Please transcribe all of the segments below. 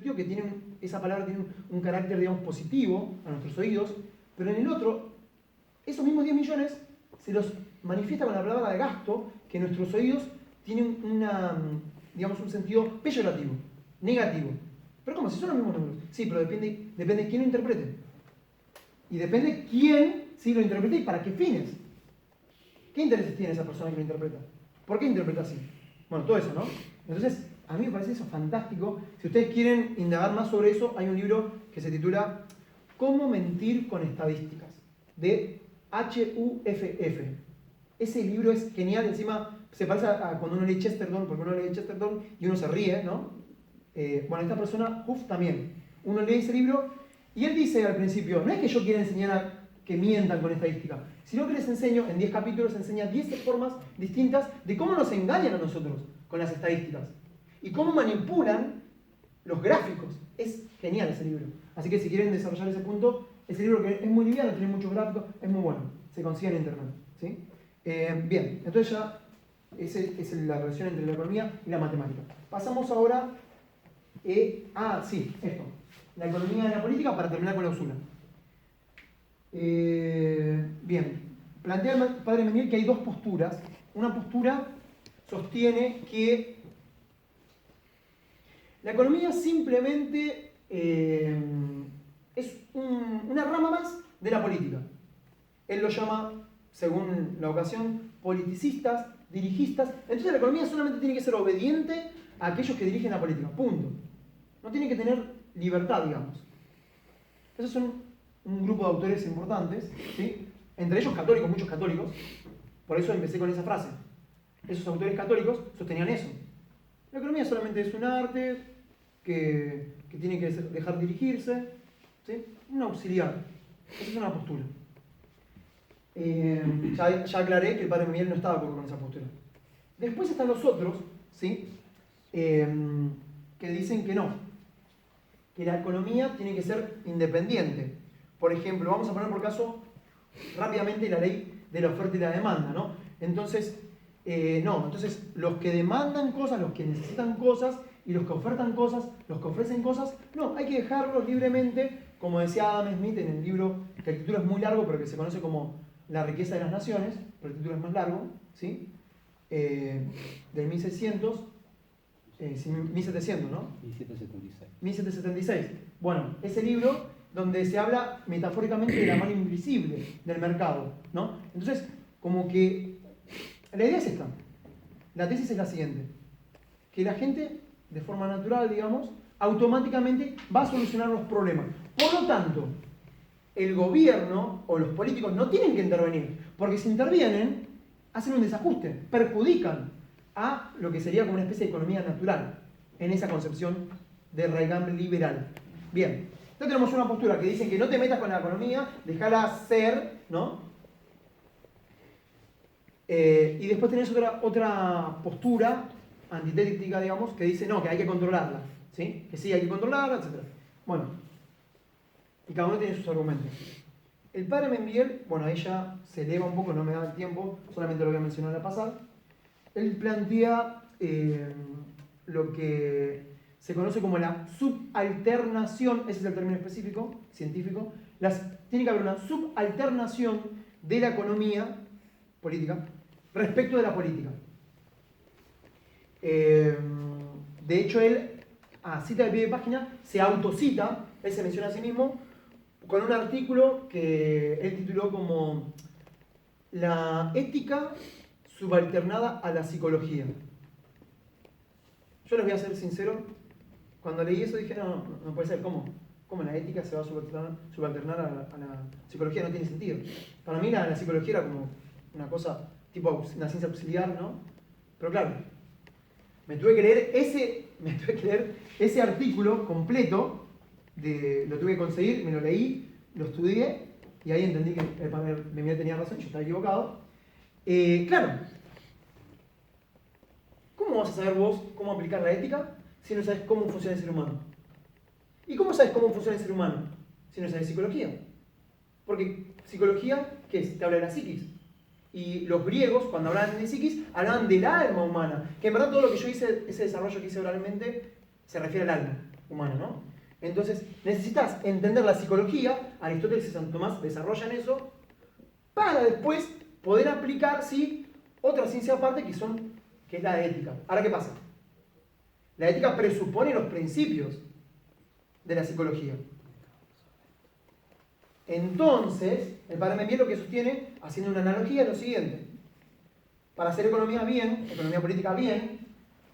que tienen, esa palabra tiene un carácter, digamos, positivo a nuestros oídos, pero en el otro, esos mismos 10 millones se los manifiesta con la palabra gasto, que en nuestros oídos tienen digamos, un sentido peyorativo, negativo. Pero ¿cómo? Si son los mismos números. Sí, pero depende de quién lo interprete. Y depende quién sí lo interprete y para qué fines. ¿Qué intereses tiene esa persona que lo interpreta? ¿Por qué interpreta así? Bueno, todo eso, ¿no? Entonces, a mí me parece eso fantástico. Si ustedes quieren indagar más sobre eso, hay un libro que se titula ¿Cómo mentir con estadísticas? De Huff. Ese libro es genial, encima se parece a cuando uno lee Chesterton, porque uno lee Chesterton y uno se ríe, ¿no? Bueno, esta persona, Huff, también. Uno lee ese libro y él dice al principio, no es que yo quiera enseñar a que mientan con estadística, sino que les enseño, en 10 capítulos, enseña 10 formas distintas de cómo nos engañan a nosotros con las estadísticas y cómo manipulan los gráficos. Es genial ese libro. Así que si quieren desarrollar ese punto, ese libro que es muy liviano, tiene muchos gráficos, es muy bueno. Se consigue en internet. ¿Sí? Bien, entonces ya esa es la relación entre la economía y la matemática. Pasamos ahora esto. La economía y la política para terminar con la usura. Bien, plantea el padre Meniel que hay dos posturas. Una postura sostiene que la economía simplemente es una rama más de la política. Él lo llama, según la ocasión, politicistas, dirigistas. Entonces la economía solamente tiene que ser obediente a aquellos que dirigen la política. Punto. No tiene que tener libertad, digamos. Esos son un grupo de autores importantes, ¿sí? Entre ellos católicos, muchos católicos. Por eso empecé con esa frase. Esos autores católicos sostenían eso. La economía solamente es un arte que tiene que dejar dirigirse, ¿sí? Un auxiliar. Esa es una postura. Ya aclaré que el padre Miguel no estaba de acuerdo con esa postura. Después están los otros, ¿sí? Que dicen que no, que la economía tiene que ser independiente. Por ejemplo, vamos a poner por caso rápidamente la ley de la oferta y la demanda, ¿no? Entonces, entonces los que demandan cosas, los que necesitan cosas, y los que ofertan cosas, los que ofrecen cosas, no, hay que dejarlos libremente, como decía Adam Smith en el libro, que el título es muy largo, pero que se conoce como La riqueza de las naciones, pero el título es más largo, ¿sí? Del 1600, 1700, ¿no? 1776. 1776. Bueno, ese libro donde se habla metafóricamente de la mano invisible del mercado, ¿no? Entonces, como que la idea es esta. La tesis es la siguiente. Que la gente, de forma natural, digamos, automáticamente va a solucionar los problemas. Por lo tanto, el gobierno o los políticos no tienen que intervenir, porque si intervienen, hacen un desajuste, perjudican a lo que sería como una especie de economía natural, en esa concepción de Reagan liberal. Bien, entonces tenemos una postura que dicen que no te metas con la economía, déjala ser, ¿no? Y después tenés otra postura antitética, digamos, que dice no, que hay que controlarla, ¿sí? Que sí, hay que controlarla, etc. Bueno, y cada uno tiene sus argumentos. El padre Miguel, bueno, ahí ya se eleva un poco, no me da el tiempo, solamente lo voy a mencionar al pasar. Él plantea lo que se conoce como la subalternación, ese es el término específico, científico. Tiene que haber una subalternación de la economía política respecto de la política. De hecho, él, a cita de pie de página, se autocita, él se menciona a sí mismo, con un artículo que él tituló como La ética subalternada a la psicología. Yo les voy a ser sincero, cuando leí eso dije, no puede ser, ¿cómo la ética se va a subalternar a la psicología? No tiene sentido. Para mí la psicología era como una cosa, tipo una ciencia auxiliar, ¿no? Pero claro, me tuve que leer ese artículo completo, lo tuve que conseguir, me lo leí, lo estudié, y ahí entendí que el padre Miguel tenía razón, yo estaba equivocado. Claro, ¿cómo vas a saber vos cómo aplicar la ética si no sabes cómo funciona el ser humano? ¿Y cómo sabes cómo funciona el ser humano si no sabes psicología? Porque psicología, ¿qué es? Te habla de la psiquis. Y los griegos, cuando hablaban de psiquis, hablaban del alma humana. Que en verdad todo lo que yo hice, ese desarrollo que hice oralmente, se refiere al alma. humano, ¿no? Entonces, necesitas entender la psicología, Aristóteles y Santo Tomás desarrollan eso, para después poder aplicar, sí, otra ciencia aparte que es la ética. Ahora, ¿qué pasa? La ética presupone los principios de la psicología. Entonces, el padre Memmier lo que sostiene, haciendo una analogía, es lo siguiente. Para hacer economía bien, economía política bien,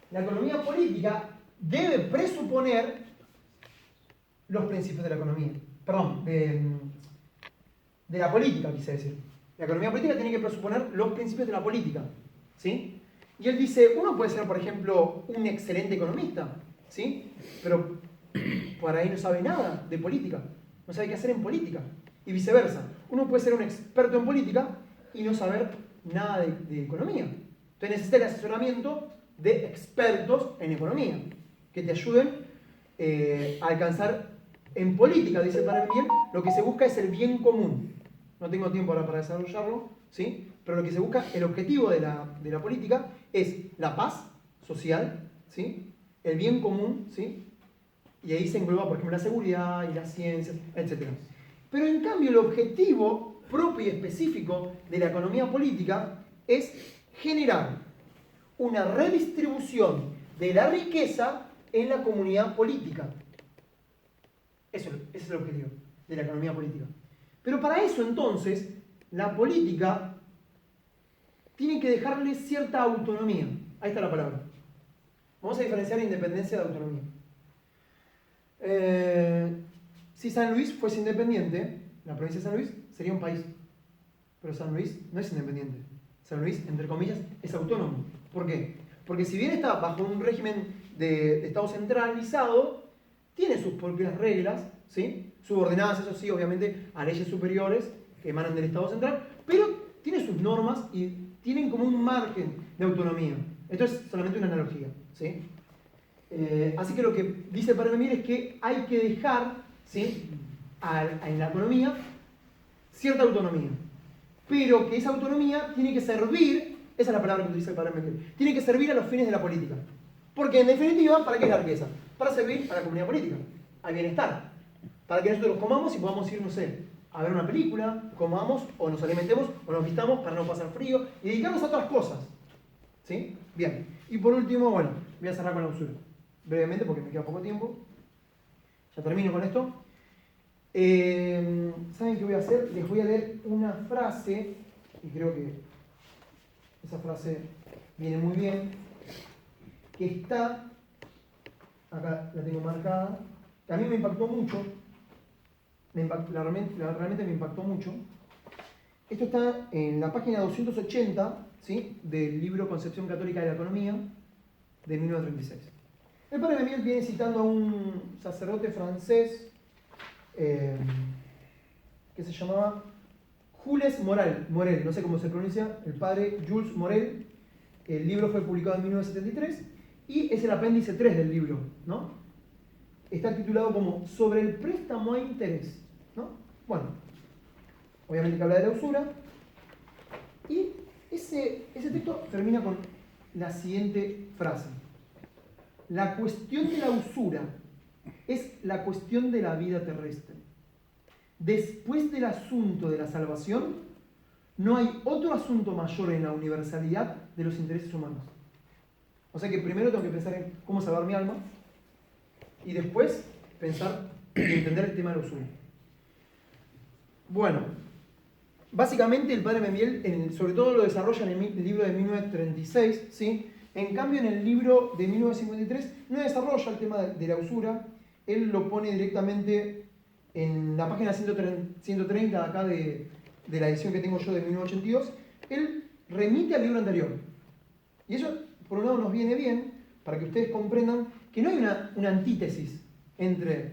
la economía política debe presuponer los principios de la economía. Perdón, de la política, quise decir. La economía política tiene que presuponer los principios de la política. ¿Sí? Y él dice, uno puede ser, por ejemplo, un excelente economista, ¿sí? Pero por ahí no sabe nada de política, no sabe qué hacer en política. Y viceversa, uno puede ser un experto en política y no saber nada de economía. Entonces necesita el asesoramiento de expertos en economía, que te ayuden a alcanzar en política, dice el padre Memmier, lo que se busca es el bien común. No tengo tiempo ahora para desarrollarlo, ¿sí? Pero lo que se busca, el objetivo de la política es la paz social, ¿sí? El bien común, ¿sí? Y ahí se engloba, por ejemplo, la seguridad y las ciencias, etc. Pero en cambio, el objetivo propio y específico de la economía política es generar una redistribución de la riqueza en la comunidad política. Ese es el objetivo de la economía política. Pero para eso, entonces, la política tiene que dejarle cierta autonomía. Ahí está la palabra. Vamos a diferenciar independencia de autonomía. Si San Luis fuese independiente, la provincia de San Luis sería un país. Pero San Luis no es independiente. San Luis, entre comillas, es autónomo. ¿Por qué? Porque si bien está bajo un régimen de Estado centralizado, tiene sus propias reglas, ¿sí? Subordinadas, eso sí, obviamente, a leyes superiores que emanan del Estado central, pero tiene sus normas y tienen como un margen de autonomía. Esto es solamente una analogía, ¿sí? Así que lo que dice el padre Memmier es que hay que dejar, ¿sí?, en la economía cierta autonomía, pero que esa autonomía tiene que servir, esa es la palabra que utiliza el padre Memmier, tiene que servir a los fines de la política. Porque en definitiva, ¿para qué es la riqueza? Para servir a la comunidad política, al bienestar, para que nosotros comamos y podamos ir, no sé, a ver una película, comamos o nos alimentemos o nos vistamos para no pasar frío y dedicarnos a otras cosas. ¿Sí? Bien. Y por último, bueno, voy a cerrar con la usura. Brevemente porque me queda poco tiempo. Ya termino con esto. ¿Saben qué voy a hacer? Les voy a leer una frase, y creo que esa frase viene muy bien, que está, acá la tengo marcada, que a mí me impactó mucho, realmente me impactó mucho. Esto está en la página 280, ¿sí?, del libro Concepción Católica de la Economía, de 1936. El padre Memmier viene citando a un sacerdote francés que se llamaba Jules Morel, no sé cómo se pronuncia, el padre Jules Morel. El libro fue publicado en 1973 y es el apéndice 3 del libro, ¿no? Está titulado como Sobre el préstamo a interés, ¿no? Bueno, obviamente que habla de la usura. Y ese texto termina con la siguiente frase. La cuestión de la usura es la cuestión de la vida terrestre. Después del asunto de la salvación, no hay otro asunto mayor en la universalidad de los intereses humanos. O sea que primero tengo que pensar en cómo salvar mi alma y después pensar y entender el tema de la usura. Bueno, básicamente el padre Memmier, sobre todo lo desarrolla en el libro de 1936, ¿sí? En cambio, en el libro de 1953 no desarrolla el tema de la usura, él lo pone directamente en la página 130 de acá de la edición que tengo yo de 1982, él remite al libro anterior. Y eso, por un lado, nos viene bien para que ustedes comprendan que no hay una antítesis entre,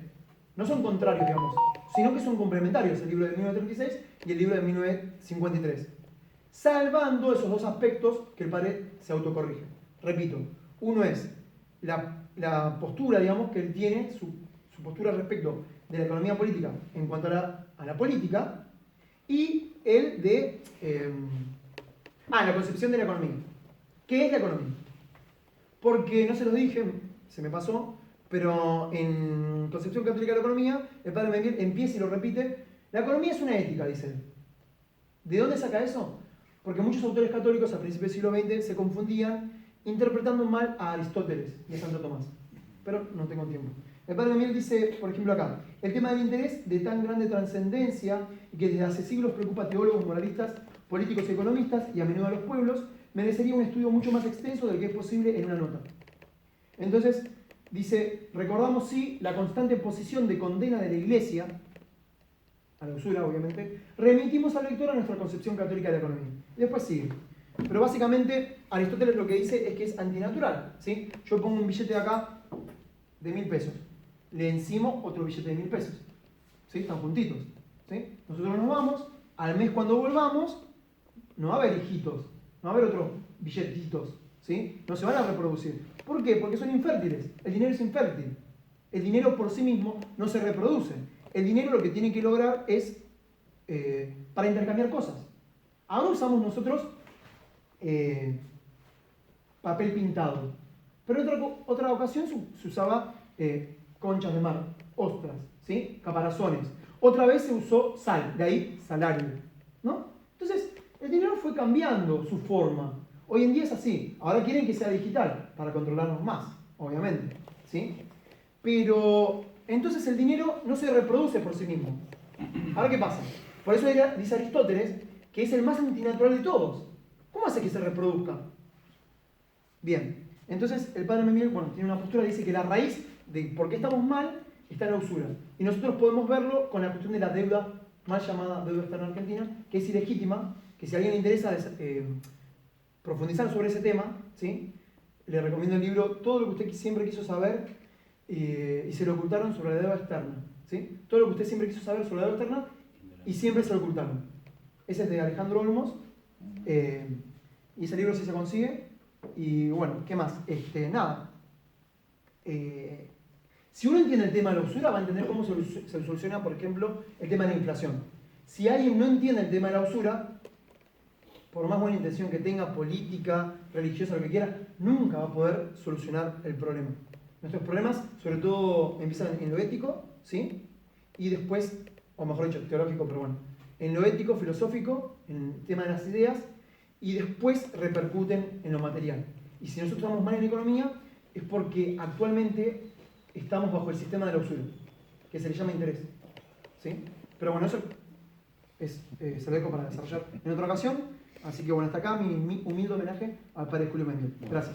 no son contrarios, digamos, sino que son complementarios el libro de 1936 y el libro de 1953, salvando esos dos aspectos que el padre se autocorrige. Repito, uno es la postura, digamos, que él tiene, su postura respecto de la economía política en cuanto a la política, y el de la concepción de la economía. ¿Qué es la economía? Porque, no se los dije, se me pasó, Pero en Concepción Católica de la Economía, el padre Memmiel empieza y lo repite. La economía es una ética, dice él. ¿De dónde saca eso? Porque muchos autores católicos a principios del siglo XX se confundían interpretando mal a Aristóteles y a Santo Tomás. Pero no tengo tiempo. El padre Memmiel dice, por ejemplo acá, el tema del interés de tan grande trascendencia y que desde hace siglos preocupa a teólogos, moralistas, políticos y economistas y a menudo a los pueblos, merecería un estudio mucho más extenso del que es posible en una nota. Entonces, dice, recordamos sí la constante posición de condena de la Iglesia, a la usura obviamente, remitimos al lector a nuestra concepción católica de la economía. Y después sigue. Pero básicamente Aristóteles lo que dice es que es antinatural, ¿sí? Yo pongo un billete de acá de 1000 pesos, le encimo otro billete de 1000 pesos, ¿sí? Están juntitos, ¿sí? Nosotros nos vamos, al mes cuando volvamos, no va a haber hijitos, no va a haber otros billetitos, ¿sí? No se van a reproducir. ¿Por qué? Porque son infértiles. El dinero es infértil. El dinero por sí mismo no se reproduce. El dinero lo que tiene que lograr es para intercambiar cosas. Ahora usamos nosotros papel pintado. Pero en otra ocasión se usaba conchas de mar, ostras, ¿sí? Caparazones. Otra vez se usó sal, de ahí salario, ¿no? Entonces, el dinero fue cambiando su forma. Hoy en día es así. Ahora quieren que sea digital para controlarnos más, obviamente, ¿sí? Pero entonces el dinero no se reproduce por sí mismo. Ahora, ¿qué pasa? Por eso dice Aristóteles que es el más antinatural de todos. ¿Cómo hace que se reproduzca? Bien, entonces el padre Memmiel, bueno, tiene una postura, dice que la raíz de por qué estamos mal está en la usura. Y nosotros podemos verlo con la cuestión de la deuda, mal llamada deuda externa argentina, que es ilegítima, que si a alguien le interesa profundizar sobre ese tema, ¿sí? Le recomiendo el libro Todo lo que usted siempre quiso saber y se lo ocultaron sobre la deuda externa, ¿sí? Todo lo que usted siempre quiso saber sobre la deuda externa y siempre se lo ocultaron. Ese es de Alejandro Olmos y ese libro sí se consigue. Y bueno, ¿qué más? Nada. Si uno entiende el tema de la usura, va a entender cómo se soluciona, por ejemplo, el tema de la inflación. Si alguien no entiende el tema de la usura, por más buena intención que tenga, política, religiosa, lo que quiera, nunca va a poder solucionar el problema. Nuestros problemas, sobre todo, empiezan en lo ético, ¿sí? Y después, o mejor dicho, teológico, pero bueno, en lo ético, filosófico, en el tema de las ideas, y después repercuten en lo material. Y si nosotros estamos mal en economía, es porque actualmente estamos bajo el sistema de la usura, que se le llama interés, ¿sí? Pero bueno, eso se lo dejo para desarrollar en otra ocasión. Así que bueno, hasta acá mi humilde homenaje al padre Julio Memmiel. Gracias.